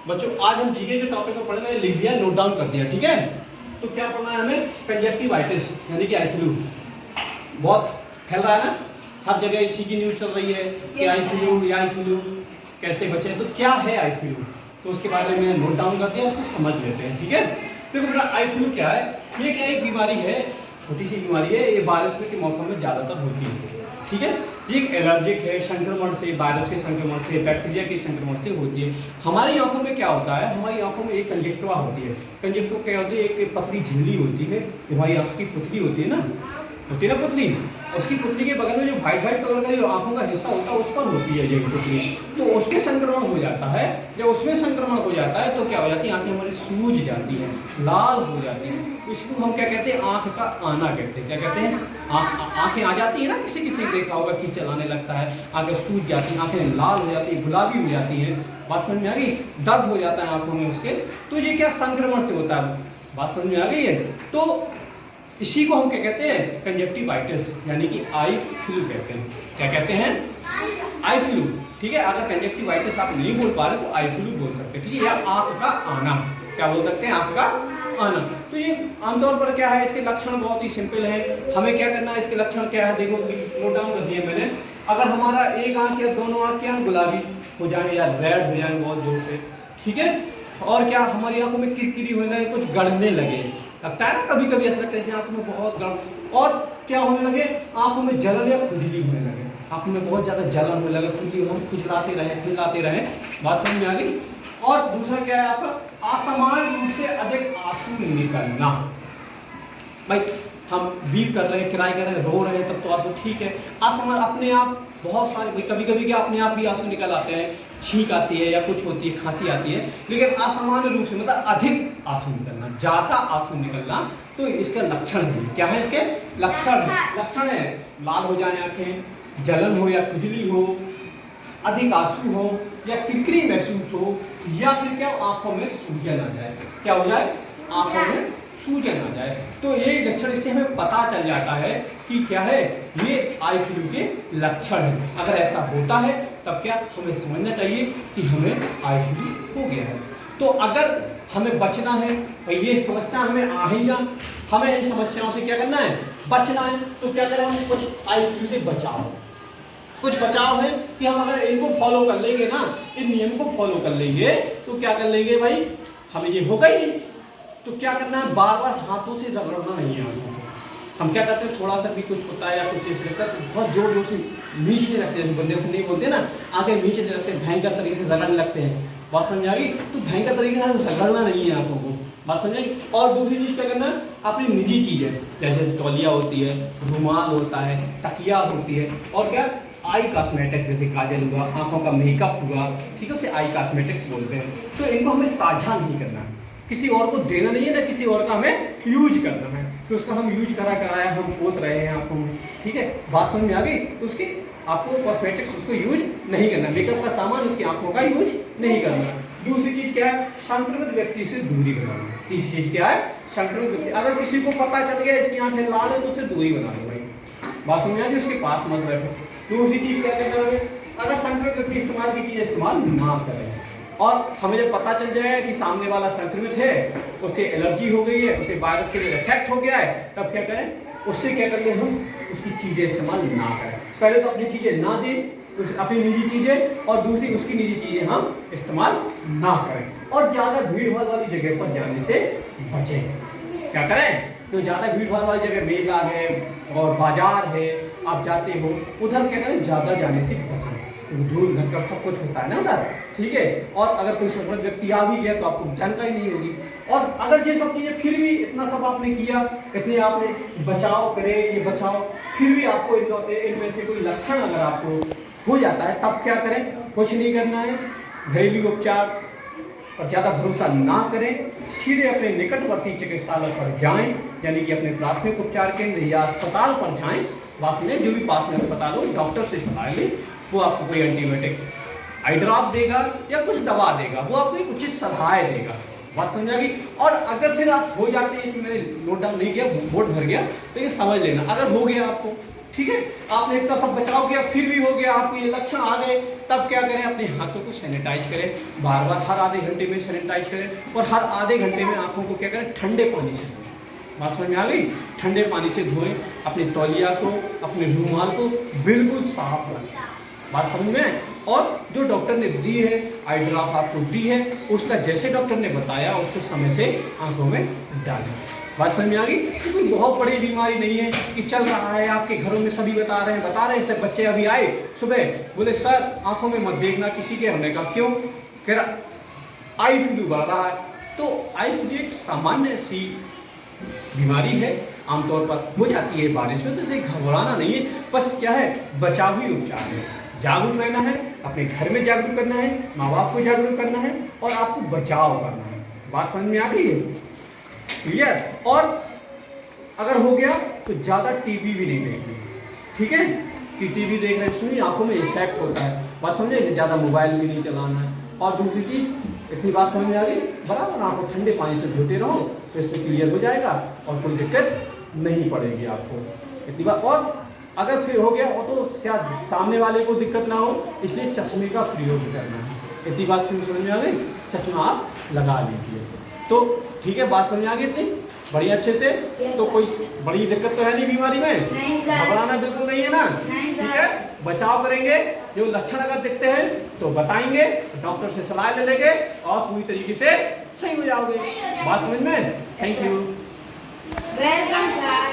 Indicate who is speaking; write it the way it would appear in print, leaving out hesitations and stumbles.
Speaker 1: बच्चों आज हम जीके के टॉपिक को पढ़ने लिख दिया, नोट डाउन कर दिया, ठीक है। तो क्या पढ़ना है हमें? कंजक्टिवाइटिस यानी कि आई फ्लू। बहुत फैल रहा है ना, हर जगह इसी की न्यूज चल रही है कि आई फ्लू कैसे बचे। तो क्या है आई फ्लू, तो उसके बारे में नोट डाउन कर दिया, उसको समझ लेते हैं, ठीक है। देखो बेटा आई फ्लू क्या है, ये क्या एक बीमारी है, छोटी सी बीमारी है, ये बारिश के मौसम में ज़्यादातर होती है, ठीक है। ये एक एलर्जिक है, संक्रमण से, वायरस के संक्रमण से, बैक्टीरिया के संक्रमण से होती है। हमारी आंखों में क्या होता है, हमारी आंखों में एक कंजक्टिवा होती है। कंजक्टिवा क्या होती है, एक पतली झिल्ली होती है, हमारी आंख की पुतली होती है ना, पुतली, उसकी पुतली के बगल में जो व्हाइट कलर का जो आंखों का हिस्सा होता है उस पर होती है ये पुतली। तो उसके संक्रमण हो जाता है, जब उसमें संक्रमण हो जाता है तो क्या हो जाती है, आंखें हमारी सूज जाती हैं, लाल हो जाती हैं। इसको हम क्या कहते हैं, आंख का आना कहते हैं। क्या कहते हैं? आंखें आ जाती है ना, किसी किसी देखा होगा कि चलाने लगता है, आंखें सूज जाती हैं, आंखें लाल हो जाती है, गुलाबी हो जाती है। बात समझ में आ गई? दर्द हो जाता है आंखों में उसके। तो ये क्या संक्रमण से होता है, बात समझ में आ गई है? तो इसी को हम क्या कहते हैं, कंजक्टिवाइटिस यानी कि आई फ्लू कहते हैं। क्या कहते हैं? आई फ्लू, ठीक है। अगर कंजक्टिवाइटिस आप नहीं बोल पा रहे तो आई फ्लू बोल सकते हैं, ठीक है। या आंख का आना, क्या बोल सकते हैं, आंख का आना। तो ये आमतौर पर क्या है, इसके लक्षण बहुत ही सिंपल है। हमें क्या करना है, इसके लक्षण क्या है, देखो नोट डाउन कर दिए मैंने। अगर हमारा एक आंख या दोनों आंख क्या गुलाबी हो जाए या रेड हो जाए बहुत जोर से, ठीक है। और क्या हमारी आंखों में किरकिरी होने लगे, कुछ गड़ने लगे, लगता है ना कभी कभी ऐसा लगता है जैसे आंखों में बहुत गर्म। और क्या होने लगे, आंखों में जलन या खुजली होने लगे, आंखों में बहुत ज्यादा जलन होने लगे, खुजली, हम खुजलाते रहे। बात समझ में आ गई? और दूसरा क्या है आपका, असमान रूप से अधिक आंसू निकलना। भाई हम बीप कर रहे हैं, किराए कर रहे हैं, रो रहे हैं, तब तो आंसू ठीक है। असमान अपने आप बहुत सारे, कभी कभी क्या अपने आप भी आंसू निकल आते हैं, छींक आती है या कुछ होती है, खांसी आती है। लेकिन असामान्य रूप से मतलब अधिक आंसू निकलना, ज्यादा आंसू निकलना, तो इसका लक्षण है। क्या है इसके लक्षण? लक्षण है लाल हो जाए आंखें, जलन हो या खुजली हो, अधिक आंसू हो या किरकिरी महसूस हो, या फिर क्या आंखों में सूजन आ जाए। क्या हो जाए? आंखों में सूजन आ जाए। तो ये लक्षण, इससे हमें पता चल जाता है कि क्या है, ये आई फ्लू के लक्षण है। अगर ऐसा होता है तब क्या हमें समझना चाहिए कि हमें आई फ्लू हो गया है। तो अगर हमें बचना है, भाई ये समस्या हमें आ ही ना, हमें इन समस्याओं से क्या करना है, बचना है। तो क्या करें, हम कुछ आई फ्लू से बचाव, कुछ बचाव है कि हम अगर इनको फॉलो कर लेंगे ना, इन नियम को फॉलो कर लेंगे, तो क्या कर लेंगे भाई, हमें ये होगा ही नहीं। तो क्या करना है, बार बार हाथों से रगड़ना नहीं है आंखों को। हम क्या करते हैं, थोड़ा सा भी कुछ होता है या कुछ चीज लगता है तो बहुत जोर जोर से मीचने लगते हैं, बंदे को नहीं बोलते ना, आगे मीचने लगते हैं, भयंकर तरीके से रगड़ने लगते हैं। बात समझ आ गई? तो भयंकर तरीके से रगड़ना नहीं है आंखों को, बात समझ आई? और दूसरी चीज क्या करना है, अपनी निजी चीजें जैसे तौलिया होती है, रुमाल होता है, तकिया होती है, और क्या आई कॉस्मेटिक्स जैसे काजल हुआ, आंखों का मेकअप हुआ, ठीक है, उसे आई कॉस्मेटिक्स बोलते हैं। तो इनको हमें साझा नहीं करना है, किसी और को देना नहीं है ना, किसी और का हमें यूज करना है कि उसका हम यूज कराया हम पोत रहे हैं आंखों में, ठीक है। बात समझ में आ गई? तो उसकी आपको कॉस्मेटिक्स उसको यूज नहीं करना, मेकअप का सामान उसकी आंखों का यूज नहीं करना। दूसरी चीज क्या है, संक्रमित व्यक्ति से दूरी बनाना। तीसरी चीज क्या है, संक्रमित व्यक्ति, अगर किसी को पता चल गया इसकी आंखें लाल है तो उससे दूरी बना लो भाई, बात समझ आ गई? उसके पास मत बैठो। दूसरी चीज क्या करना है, अगर संक्रमित व्यक्ति इस्तेमाल की चीज इस्तेमाल ना करें। और हमें जब पता चल जाएगा कि सामने वाला संक्रमित है, उसे एलर्जी हो गई है, उसे वायरस से इफेक्ट हो गया है, तब क्या करें, उससे क्या करें, हम उसकी चीजें इस्तेमाल ना करें। पहले तो अपनी चीजें ना दें, अपनी निजी चीजें, और दूसरी उसकी निजी चीजें हम इस्तेमाल ना करें। और ज्यादा भीड़ भाड़ वाली जगह पर जाने से बचें। क्या करें, तो ज्यादा भीड़ भाड़ वाली जगह, मेला है और बाजार है, आप जाते हो उधर क्या करें, ज्यादा जाने से बचें। धूल धक्कर सब कुछ होता है ना उधर, ठीक है। और अगर कोई संक्रमित व्यक्ति आ भी गया तो आपको जानकारी नहीं होगी। और अगर ये सब चीजें फिर भी इतना सब आपने किया, इतने आपने बचाव करे, ये बचाव, फिर भी आपको इनमें से कोई लक्षण अगर आपको हो जाता है, तब क्या करें, कुछ नहीं करना है, घरेलू उपचार और ज़्यादा भरोसा ना करें, सीधे अपने निकटवर्ती चिकित्सालय पर जाएं, यानी कि अपने प्राथमिक उपचार केंद्र या अस्पताल पर जाएं। पास में जो भी पास में अस्पताल हो, डॉक्टर से सलाह लें, वो आपको कोई एंटीबायोटिक आई ड्रॉप देगा या कुछ दवा देगा, वो आपको एक उचित सलाह देगा। बात समझ आ गई? और अगर फिर आप हो जाते हैं, इसमें मैंने नोट डाउन नहीं किया, बोर्ड भर गया, तो ये समझ लेना, अगर हो गया आपको ठीक है, आपने इतना सब बचाव किया फिर भी हो गया, आपको ये लक्षण आ गए, तब क्या करें, अपने हाथों को सैनिटाइज करें, बार बार हर आधे घंटे में सैनिटाइज करें, और हर आधे घंटे में आंखों को क्या करें, ठंडे पानी से धोएं। बात समझ में आ गई? ठंडे पानी से धोएं, अपने तौलिया को, अपने रूमाल को बिल्कुल साफ रखें। बात समझ में? और जो डॉक्टर ने दी है, आई ड्रॉप आपको दी है, उसका जैसे डॉक्टर ने बताया उसको समय से आंखों में डालें। बात समझ में आ गई? कोई बहुत बड़ी बीमारी नहीं है कि चल रहा है, आपके घरों में सभी बता रहे हैं। सब बच्चे अभी आए सुबह, बोले सर आंखों में मत देखना किसी के, हमने कहा क्यों? कह रहा आई फ्लू बढ़ रहा है। तो आई फ्लू एक सामान्य सी बीमारी है, आमतौर पर हो जाती है बारिश में, तो इसे घबराना नहीं है, बस क्या है, बचावी उपचार है। जागरूक रहना है, अपने घर में जागरूक करना है, माँ बाप को जागरूक करना है, और आपको बचाव करना है। बात समझ में आ गई है? क्लियर? और अगर हो गया तो ज़्यादा टीवी भी नहीं देखनी, ठीक है, कि टीवी देख रहे सुनिए आंखों में इफेक्ट होता है। बात समझे? ज़्यादा मोबाइल भी नहीं चलाना है। और दूसरी चीज़, इतनी बात समझ में आ गई, बराबर आंखों ठंडे पानी से धोते रहो, तो इससे क्लियर हो जाएगा और कोई दिक्कत नहीं पड़ेगी आपको। इतनी बात। और अगर फिर हो गया हो तो क्या सामने वाले को दिक्कत ना हो, इसलिए चश्मे का प्रयोग करना है। इतनी बात समझ में आ गई? चश्मा आप लगा लीजिए। तो ठीक है, बात समझ आ गई इतनी बढ़िया अच्छे से? तो कोई बड़ी दिक्कत तो है नहीं बीमारी में? घबराना बिल्कुल नहीं है ना? ठीक है, बचाव करेंगे, जो लक्षण अगर दिखते हैं तो बताएंगे, डॉक्टर से सलाह ले लेंगे और पूरी तरीके से सही हो जाओगे। बात समझ में? Thank you.
Speaker 2: Welcome sir.